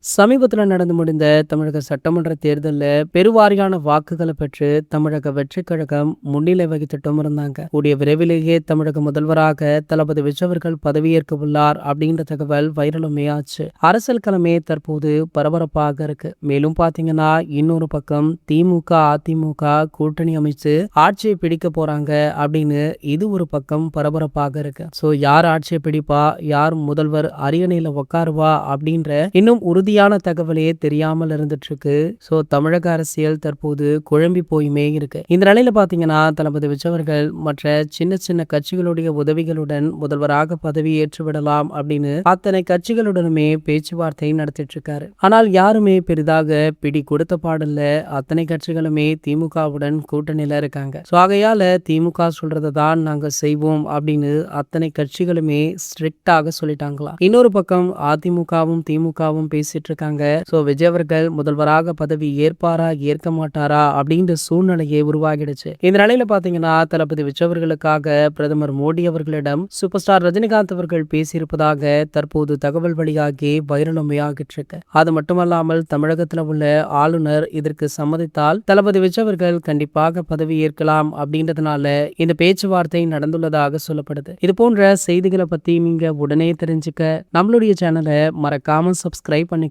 சமீபத்தில் நடந்து முடிந்த தமிழக சட்டமன்ற தேர்தலில் பெருவாரியான வாக்குகளை பெற்று தமிழக வெற்றிக் கழகம் முன்னிலை வகித்துட்டும் இருந்தாங்க. கூடிய விரைவிலேயே தமிழக முதல்வராக தளபதி விஜய் அவர்கள் பதவியேற்க உள்ளார் அப்படின்ற தகவல் வைரலுமே ஆச்சு. அரசியல் களமே தற்போது பரபரப்பாக இருக்கு. மேலும் பாத்தீங்கன்னா இன்னொரு பக்கம் திமுக அதிமுக கூட்டணி அமைச்சு ஆட்சியை பிடிக்க போறாங்க அப்படின்னு இது ஒரு பக்கம் பரபரப்பாக இருக்கு. சோ யார் ஆட்சியை பிடிப்பா, யார் முதல்வர் அரியணையில உட்காருவா அப்படின்ற இன்னும் உறுதியான தகவலே தெரியாமல் இருந்துட்டு இருக்கு. சோ தமிழக அரசியல் தற்போது குழம்பி போயுமே இருக்கு. இந்த நிலையில பாத்தீங்கன்னா தளபதி விஜய் அவர்கள் மற்ற சின்ன சின்ன கட்சிகளுடைய உதவிகளுடன் முதல்வராக பதவி ஏற்றுவிடலாம் அப்படின்னு அத்தனை கட்சிகளுடனுமே பேச்சுவார்த்தை நடத்திட்டு இருக்காரு. ஆனால் யாருமே பெரிதாக பிடி கொடுத்த பாடல்ல. அத்தனை கட்சிகளுமே திமுகவுடன் கூட்டணியில இருக்காங்க. சோ ஆகையால திமுக சொல்றதை தான் நாங்க செய்வோம் அப்படின்னு அத்தனை கட்சிகளுமே ஸ்ட்ரிக்டாக சொல்லிட்டாங்களா. இன்னொரு பக்கம் அதிமுகவும் திமுகவும் பேசிட்டு இருக்காங்க. சோ விஜய் அவர்கள் முதல்வராக பதவி ஏற்பாரா ஏற்க மாட்டாரா அப்படின்ற சூழ்நிலையே உருவாகிடுச்சு. இந்த நிலையில பாத்தீங்கன்னா தளபதி விஜய் அவர்களுக்காக பிரதமர் மோடி அவர்களிடம் சூப்பர் ஸ்டார் ரஜினிகாந்த் அவர்கள் பேசியிருப்பதாக தற்போது தகவல் வெளியாகி வைரலுமே ஆகிட்டு இருக்கு. அது மட்டுமல்லாமல் தமிழகத்துல உள்ள ஆளுநர் இதற்கு சம்மதித்தால் தளபதி விஜய் அவர்கள் கண்டிப்பாக பதவி ஏற்கலாம் அப்படின்றதுனால இந்த பேச்சுவார்த்தை நடந்துள்ளதாக சொல்லப்படுது. இது போன்ற செய்திகளை பத்தி நீங்க உடனே தெரிஞ்சுக்க நம்மளுடைய சேனலை மறக்காம சப்ஸ்கிரைப் பண்ணிக்கோங்க.